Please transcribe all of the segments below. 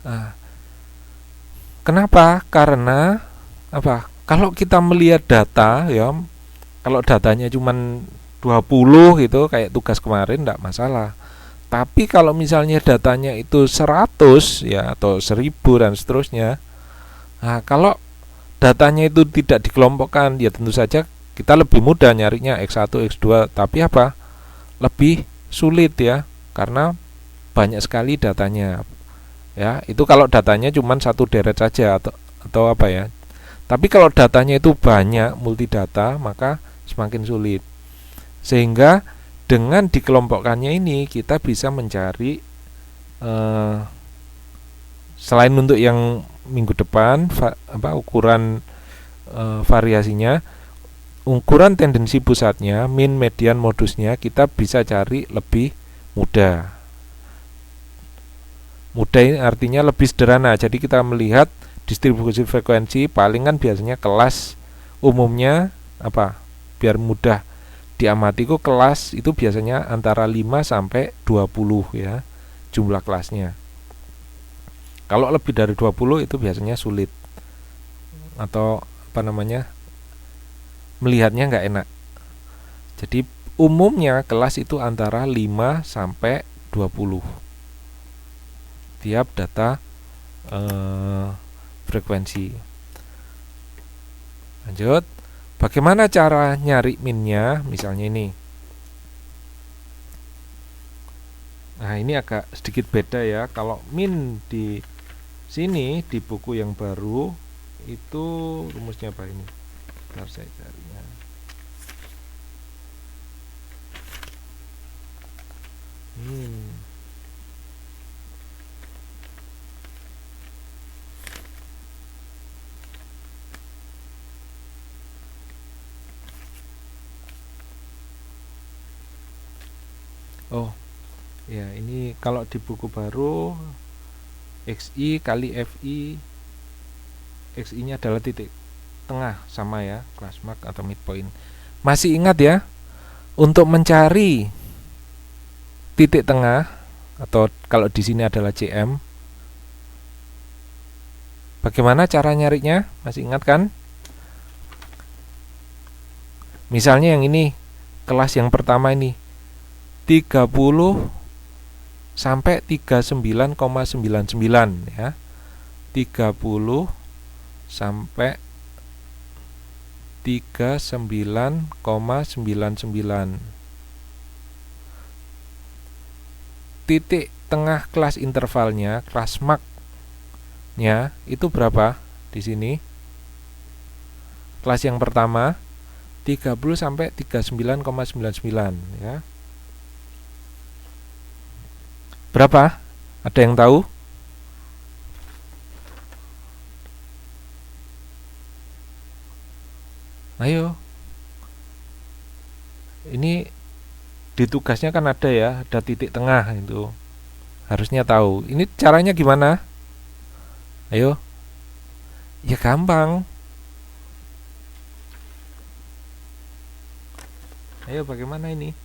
Nah, kenapa? Karena apa? Kalau kita melihat data ya, kalau datanya cuman 20 gitu kayak tugas kemarin enggak masalah. Tapi kalau misalnya datanya itu 100 ya atau 1000 dan seterusnya. Nah, kalau datanya itu tidak dikelompokkan ya tentu saja kita lebih mudah nyarinya X1, X2, tapi apa? Lebih sulit ya karena banyak sekali datanya. Ya, itu kalau datanya cuma satu deret saja atau apa ya. Tapi kalau datanya itu banyak multi data maka semakin sulit. Sehingga dengan dikelompokkannya ini kita bisa mencari eh, selain untuk yang minggu depan ukuran variasinya, ukuran tendensi pusatnya, min, median, modusnya kita bisa cari lebih mudah. Mudah ini artinya lebih sederhana. Jadi kita melihat distribusi frekuensi paling kan biasanya kelas umumnya apa? Biar mudah diamati kok kelas itu biasanya antara 5 sampai 20 ya jumlah kelasnya. Kalau lebih dari 20 itu biasanya sulit atau apa namanya? Melihatnya nggak enak. Jadi umumnya kelas itu antara 5 sampai 20 tiap data frekuensi. Lanjut, bagaimana cara nyari minnya? Misalnya ini. Nah, ini agak sedikit beda ya. Kalau min di sini di buku yang baru itu rumusnya apa ini? Bentar saya carinya. Oh, ya ini kalau di buku baru XI kali FI, XI nya adalah titik tengah sama ya, class mark atau midpoint. Masih ingat ya, untuk mencari titik tengah atau kalau di sini adalah CM, bagaimana cara nyarinya? Masih ingat kan? Misalnya yang ini, kelas yang pertama ini 30 sampai 39,99 ya. 30 sampai 39,99. Titik tengah kelas intervalnya, kelas mark-nya itu berapa di sini? Kelas yang pertama 30 sampai 39,99 ya. Berapa? Ada yang tahu? Ayo. Ini di tugasnya kan ada ya, ada titik tengah itu. Harusnya tahu. Ini caranya gimana? Ayo. Ya gampang. Ayo bagaimana ini?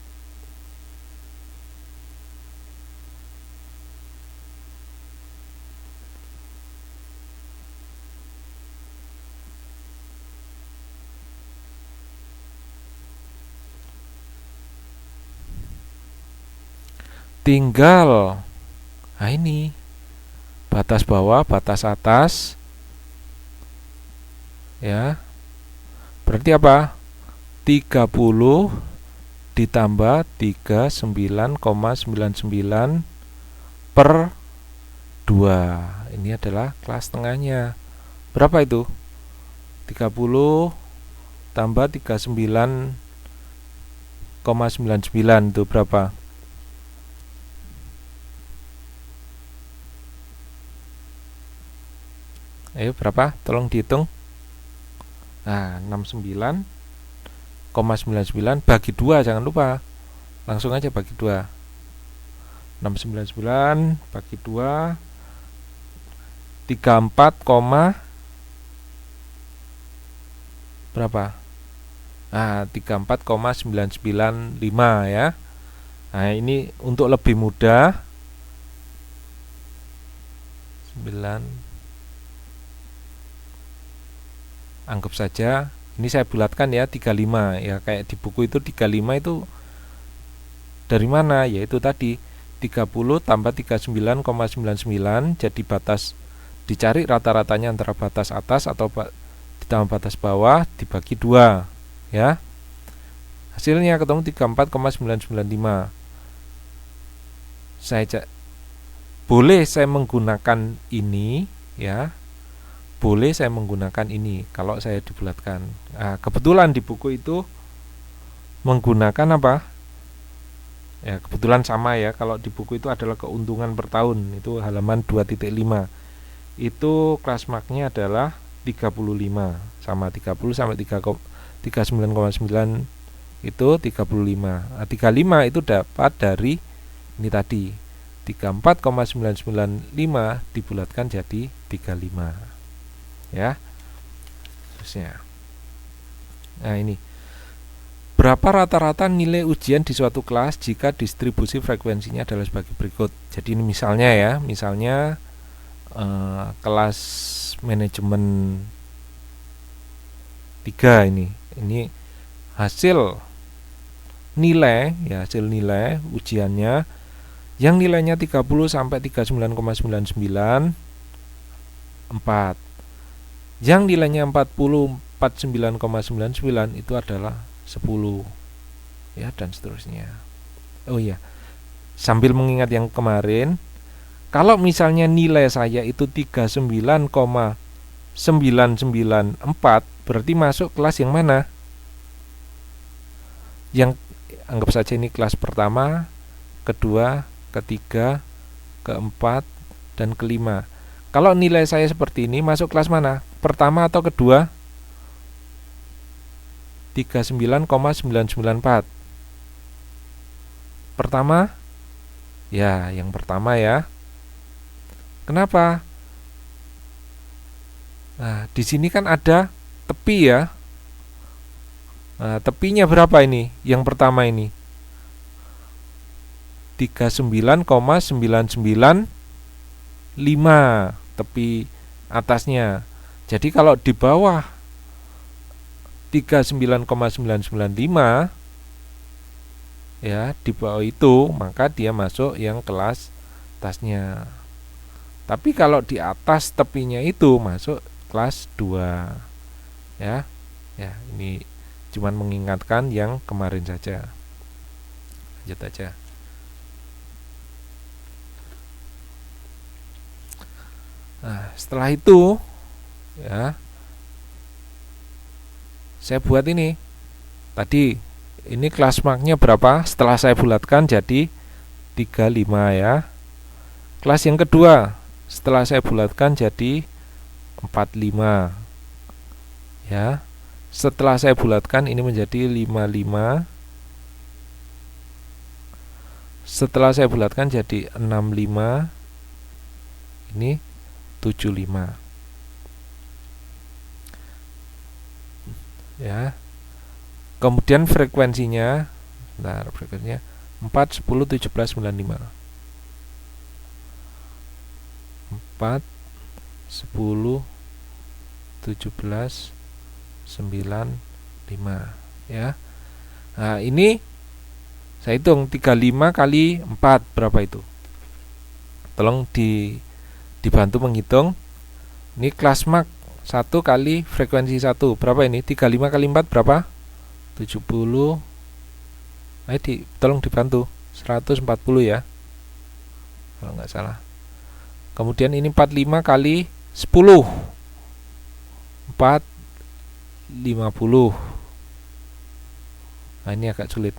Tinggal ini batas bawah, batas atas ya. Berarti apa? 30 ditambah 39,99 per 2. Ini adalah kelas tengahnya. Berapa itu? 30 tambah 39,99 itu berapa? Ayo berapa? Tolong dihitung. Nah, 69,99 bagi 2 jangan lupa. Langsung aja bagi 2. 699 bagi 2 34, berapa? Nah, 34,995 ya. Nah, ini untuk lebih mudah 9, anggap saja ini saya bulatkan ya 35 ya, kayak di buku itu 35 itu dari mana? Yaitu tadi 30 tambah 39,99 jadi batas, dicari rata-ratanya antara batas atas atau ditambah batas bawah dibagi 2 ya. Hasilnya ketemu 34,995. Boleh saya menggunakan ini ya. Boleh saya menggunakan ini kalau saya dibulatkan. Nah, kebetulan di buku itu menggunakan apa? Ya, kebetulan sama ya. Kalau di buku itu adalah keuntungan per tahun. Itu halaman 2.5. Itu kelas marknya adalah 35 sama 30 sampai 39,9 itu 35. Nah, 35 itu dapat dari ini tadi 34,995 dibulatkan jadi 35 ya. Terusnya. Nah, ini berapa rata-rata nilai ujian di suatu kelas jika distribusi frekuensinya adalah sebagai berikut. Jadi ini misalnya ya, misalnya kelas manajemen 3 ini hasil nilai ya, hasil nilai ujiannya yang nilainya 30 sampai 39,99 4. Yang nilainya 40 49,99 itu adalah 10 ya, dan seterusnya. Oh iya, sambil mengingat yang kemarin, kalau misalnya nilai saya itu 39,994 berarti masuk kelas yang mana? Yang anggap saja ini kelas pertama, kedua, ketiga, keempat, dan kelima. Kalau nilai saya seperti ini masuk kelas mana? Pertama atau kedua? 39,994. Pertama? Ya, yang pertama ya. Kenapa? Nah, di sini kan ada tepi ya. Nah, tepinya berapa ini? Yang pertama ini 39,995 tepi atasnya. Jadi kalau di bawah 39,995 ya, di bawah itu maka dia masuk yang kelas atasnya. Tapi kalau di atas tepinya itu masuk kelas 2 ya. Ya, ini cuman mengingatkan yang kemarin saja. Lanjut aja. Nah, setelah itu ya, saya buat ini. Tadi ini kelas marknya berapa? Setelah saya bulatkan jadi 35 ya. Kelas yang kedua setelah saya bulatkan jadi 45 ya. Setelah saya bulatkan ini menjadi 55. Setelah saya bulatkan jadi 65. Ini 75 ya. Kemudian frekuensinya, bentar, frekuensinya 4, 10, 17, 95. 4, 10, 17, 95 ya. Nah, ini saya hitung 35 kali 4 berapa itu? Tolong dibantu menghitung. Ini kelas mark 1 kali frekuensi 1 berapa ini? 35 kali 4 berapa? 70. Tolong dibantu. 140 ya, kalau nggak salah. Kemudian ini 45 kali 10 450. Nah, ini agak sulit.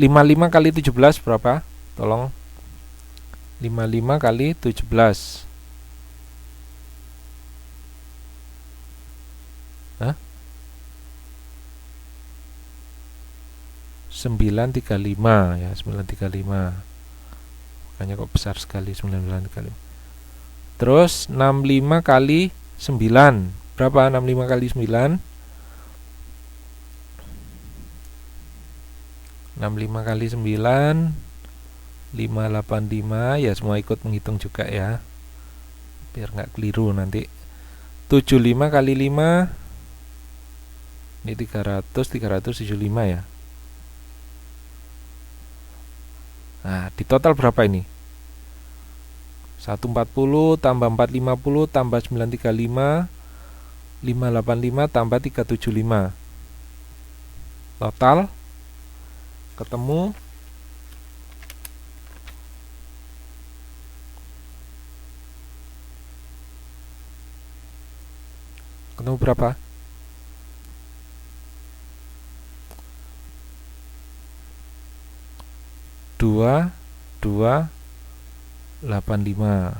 55 kali 17 berapa? Tolong. 55 kali 17. Hah? 935 ya, 935. Makanya kok besar sekali 935. Terus 65 kali 9 berapa? 65 kali 9 65 kali 9 585 ya, semua ikut menghitung juga ya. biar nggak keliru nanti. 75 kali 5 ini 375 ya. Nah, di total berapa ini? 140 tambah 450 tambah 935 585 tambah 375. Total ketemu berapa? 2285.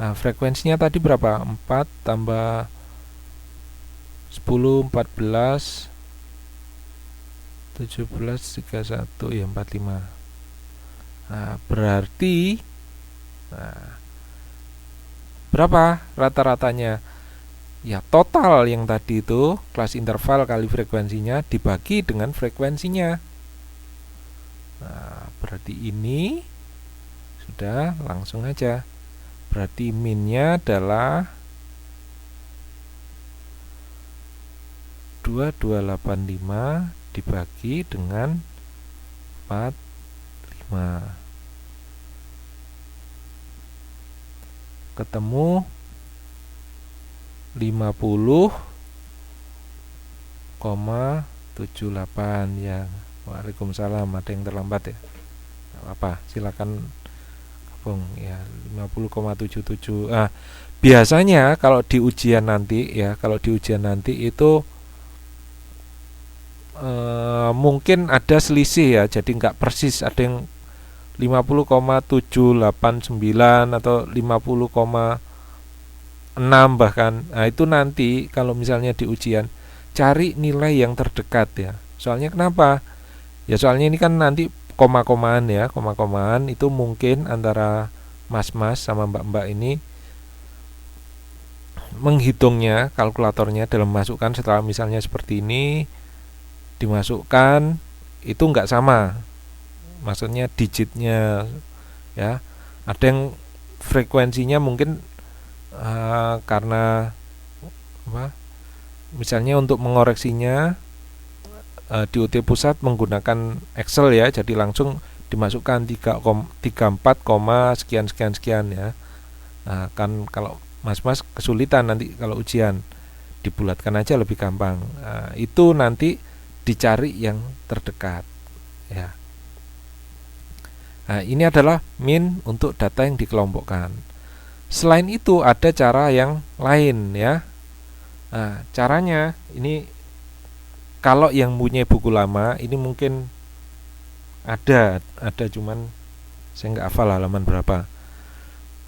Nah, frekuensinya tadi berapa? 4 tambah 10 14 17 31 ya 45. Nah, berarti berapa rata-ratanya? Ya, total yang tadi itu kelas interval kali frekuensinya dibagi dengan frekuensinya. Nah, berarti ini sudah langsung aja. Berarti minnya adalah 2285 dibagi dengan 45. Ketemu 50,78 ya. Waalaikumsalam, ada yang terlambat ya. Gak apa-apa, silakan gabung ya. 50,77. Biasanya kalau di ujian nanti ya, itu mungkin ada selisih ya, jadi nggak persis, ada yang 50,789 atau 50,6 bahkan. Nah, itu nanti kalau misalnya di ujian cari nilai yang terdekat ya. Soalnya kenapa? Ya soalnya ini kan nanti koma-komaan ya, koma-komaan itu mungkin antara mas-mas sama mbak-mbak ini menghitungnya, kalkulatornya dalam masukkan setelah misalnya seperti ini dimasukkan itu nggak sama, maksudnya digitnya ya. Ada yang frekuensinya mungkin karena misalnya untuk mengoreksinya di UT Pusat menggunakan Excel ya, jadi langsung dimasukkan 34, sekian ya. Nah, kan kalau mas-mas kesulitan nanti kalau ujian dibulatkan aja lebih gampang. Nah, itu nanti dicari yang terdekat ya. Nah, ini adalah min untuk data yang dikelompokkan. Selain itu ada cara yang lain ya. Nah, caranya ini kalau yang punya buku lama ini mungkin ada cuman saya nggak hafal halaman berapa.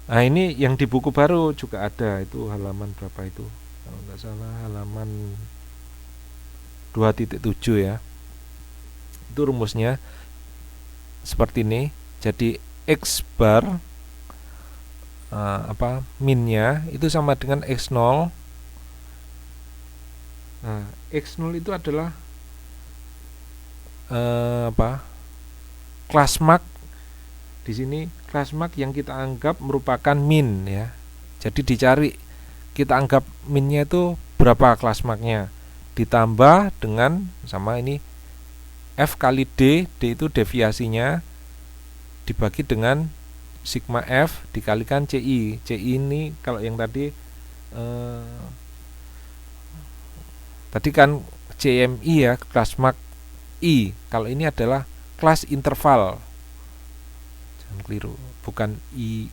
Nah, ini yang di buku baru juga ada, itu halaman berapa itu? Kalau nggak salah halaman 2.7 ya. Itu rumusnya seperti ini. Jadi X bar minnya itu sama dengan X0. Nah, X0 itu adalah kelas mark. Di sini kelas mark yang kita anggap merupakan min ya. Jadi dicari, kita anggap minnya itu berapa kelas marknya, ditambah dengan sama ini F kali D itu deviasinya, dibagi dengan sigma F dikalikan CI. CI ini kalau yang tadi kan CMI ya, kelas mark I. Kalau ini adalah kelas interval. Jangan keliru, bukan I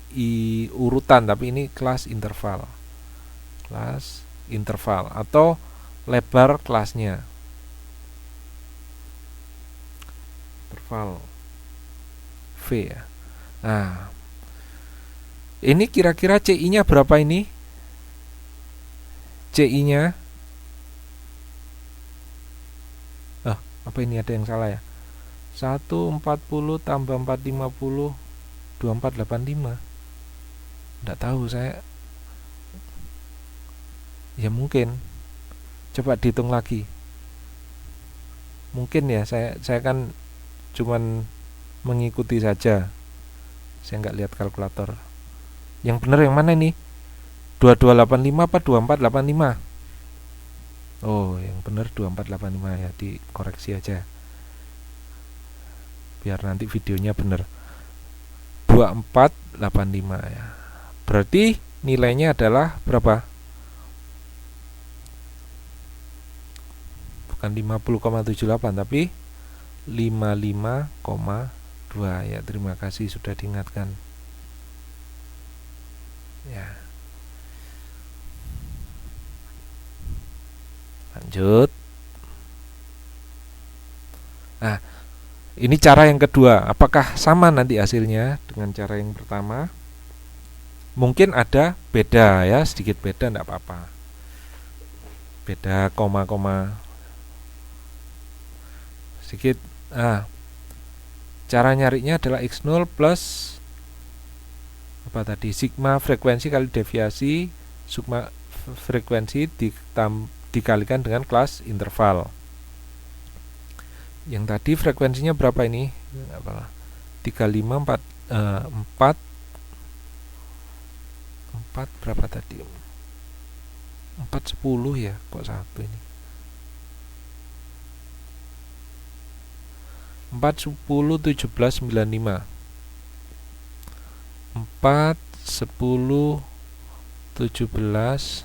urutan, tapi ini kelas interval. Kelas interval atau lebar kelasnya. Interval V ya. Nah, ini kira-kira CI-nya berapa ini? CI-nya apa ini ada yang salah ya? 140 tambah 450 2485. Enggak tahu saya. Ya mungkin. Coba dihitung lagi. Mungkin ya, saya kan cuman mengikuti saja. Saya nggak lihat kalkulator. Yang benar yang mana ini? 2285 apa 2485? Oh, yang benar 2485 ya, dikoreksi aja biar nanti videonya benar. 2485 ya. Berarti nilainya adalah berapa? Bukan 50,78 tapi 55,2 ya. Terima kasih sudah diingatkan. Ya. Lanjut. Nah, ini cara yang kedua. Apakah sama nanti hasilnya dengan cara yang pertama? Mungkin ada beda ya, sedikit beda, enggak apa-apa. Beda koma-koma sedikit. Cara nyarinya adalah X0 plus apa tadi? Sigma frekuensi kali deviasi, sigma frekuensi dikalikan dengan kelas interval. Yang tadi frekuensinya berapa ini? 35 4 berapa tadi? 410 ya, kok satu ini. 410 17 95. 410 17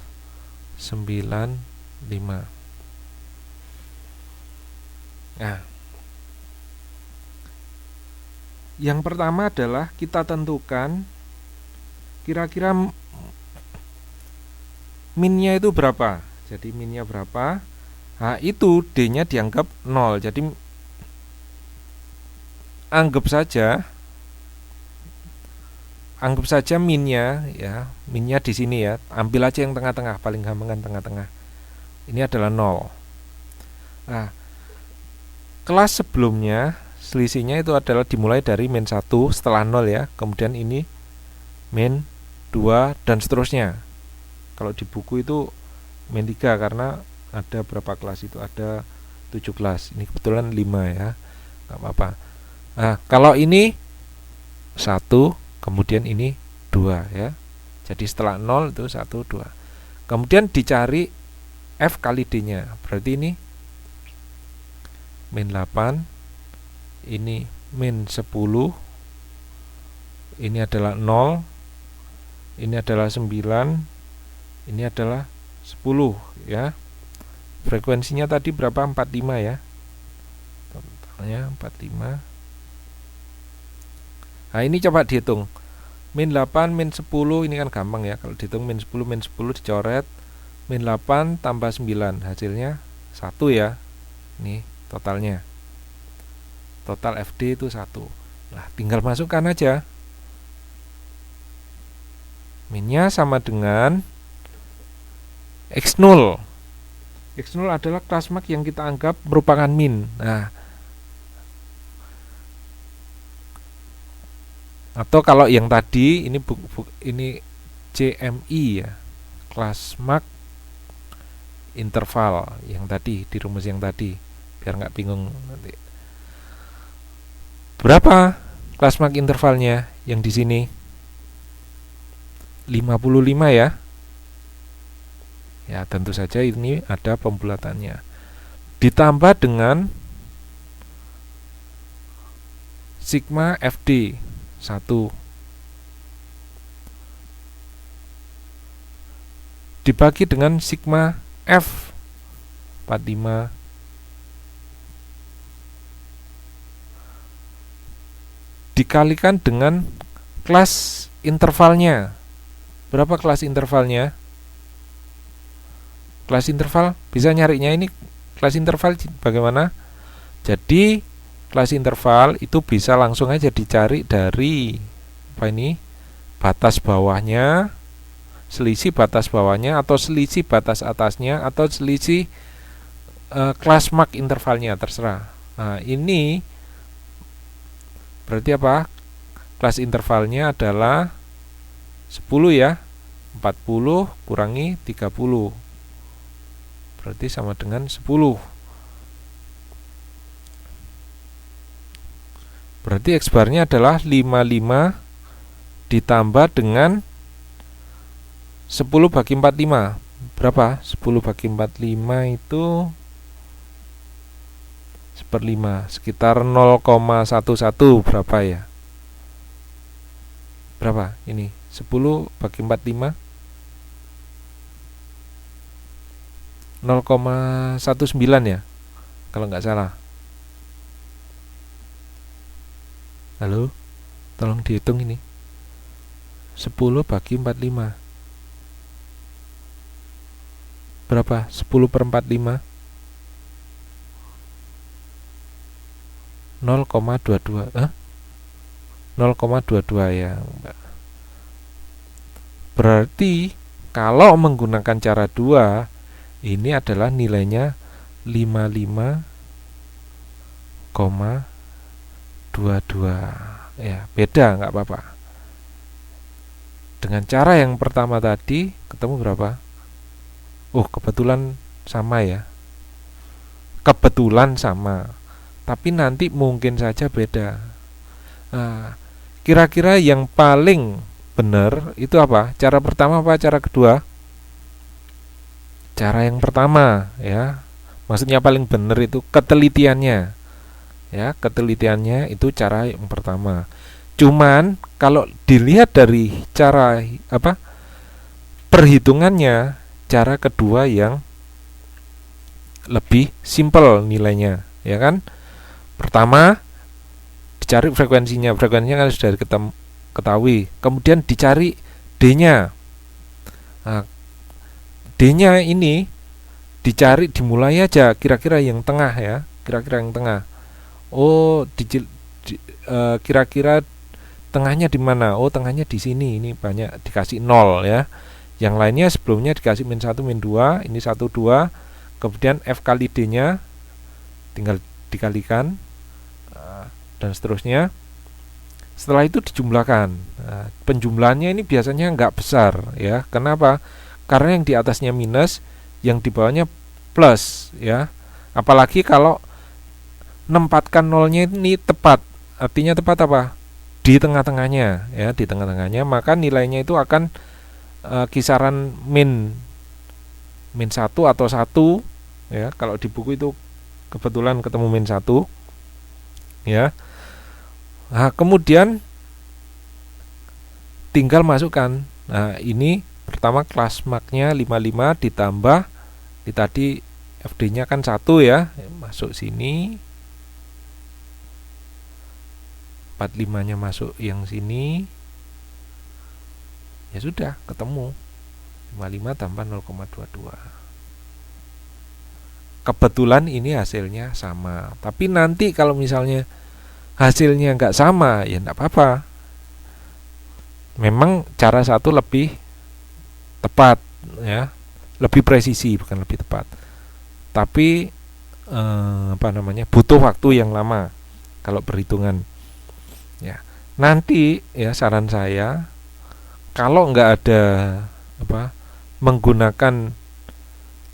95. Nah, yang pertama adalah kita tentukan kira-kira minnya itu berapa. Jadi minnya berapa? Nah, itu D-nya dianggap 0. Jadi anggap saja minnya ya, minnya di sini ya. Ambil aja yang tengah-tengah, paling gampang kan tengah-tengah. Ini adalah 0. Nah, kelas sebelumnya selisihnya itu adalah dimulai dari min 1 setelah 0 ya. Kemudian ini min 2 dan seterusnya. Kalau di buku itu min 3 karena ada berapa kelas itu? Ada 7 kelas. Ini kebetulan 5 ya. Enggak apa-apa. Nah, kalau ini 1, kemudian ini 2 ya. Jadi setelah 0 itu 1, 2. Kemudian dicari F kali D-nya. Berarti ini min 8, ini min 10, ini adalah 0, ini adalah 9, ini adalah 10 ya. Frekuensinya tadi berapa? 45 ya. Totalnya 45. Nah, ini coba dihitung. Min 8, min 10, ini kan gampang ya. Kalau dihitung min 10 dicoret. Min 8 tambah 9, hasilnya 1 ya. Ini totalnya. Total FD itu 1. Nah, tinggal masukkan aja. Minnya sama dengan X0. X0 adalah kelas mak yang kita anggap merupakan min. Nah, atau kalau yang tadi ini ini CMI ya, kelas mak interval yang tadi di rumus yang tadi, biar nggak bingung nanti. Berapa kelas mak intervalnya yang di sini? 55 ya. Ya, tentu saja ini ada pembulatannya. Ditambah dengan sigma FD 1 dibagi dengan sigma F 45 dikalikan dengan kelas intervalnya. Berapa kelas intervalnya? Kelas interval bisa nyarinya ini kelas interval bagaimana? Jadi kelas interval itu bisa langsung aja dicari dari apa ini? Batas bawahnya, selisih batas bawahnya atau selisih batas atasnya atau selisih kelas mak intervalnya, terserah. Nah, ini berarti apa? Kelas intervalnya adalah 10 ya. 40 kurangi 30. Berarti sama dengan 10. Berarti X barnya adalah 55 ditambah dengan 10 bagi 45 berapa? 10 bagi 45 itu 1/5, sekitar 0,11 berapa ya? Berapa ini? 10 bagi 45 0,19 ya, kalau nggak salah. Halo, tolong dihitung ini. 10 bagi 45 berapa? 10/45 0,22. 0,22 ya. Berarti kalau menggunakan cara 2, ini adalah nilainya 55,22 ya, beda nggak apa-apa. Dengan cara yang pertama tadi ketemu berapa? Kebetulan sama ya, kebetulan sama, tapi nanti mungkin saja beda. Nah, kira-kira yang paling benar itu apa? Cara pertama apa cara kedua? Cara yang pertama ya. Maksudnya paling benar itu ketelitiannya. Ya, ketelitiannya itu cara yang pertama. Cuman kalau dilihat dari cara perhitungannya, cara kedua yang lebih simpel nilainya, ya kan? Pertama dicari frekuensinya kan sudah ketahui. Kemudian dicari D-nya. Nah, D-nya ini dicari, dimulai aja kira-kira yang tengah ya, kira-kira yang tengah. Kira-kira tengahnya di mana? Tengahnya di sini. Ini banyak dikasih 0 ya. Yang lainnya sebelumnya dikasih -1, -2, ini 1, 2. Kemudian F kali D-nya tinggal dikalikan dan seterusnya. Setelah itu dijumlahkan. Penjumlahannya ini biasanya nggak besar ya. Kenapa? Karena yang di atasnya minus, yang di bawahnya plus ya. Apalagi kalau menempatkan nolnya ini tepat. Artinya tepat apa? Di tengah-tengahnya ya, di tengah-tengahnya, maka nilainya itu akan kisaran min 1 atau 1 ya. Kalau di buku itu kebetulan ketemu -1 ya. Nah, kemudian tinggal masukkan. Nah, ini pertama kelas marknya 55 ditambah di tadi FD-nya kan 1 ya. Masuk sini. 45-nya masuk yang sini. Ya sudah, ketemu 55 tambah 0,22. Kebetulan ini hasilnya sama. Tapi nanti kalau misalnya hasilnya nggak sama, ya nggak apa-apa. Memang cara satu lebih tepat ya, lebih presisi, bukan lebih tepat. Tapi butuh waktu yang lama kalau perhitungan. Ya, nanti ya saran saya, kalau nggak ada menggunakan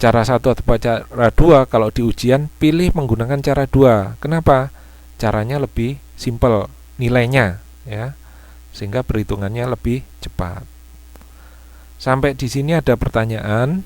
cara 1 atau cara 2, kalau di ujian pilih menggunakan cara 2. Kenapa? Caranya lebih simpel nilainya ya, sehingga perhitungannya lebih cepat. Sampai di sini ada pertanyaan?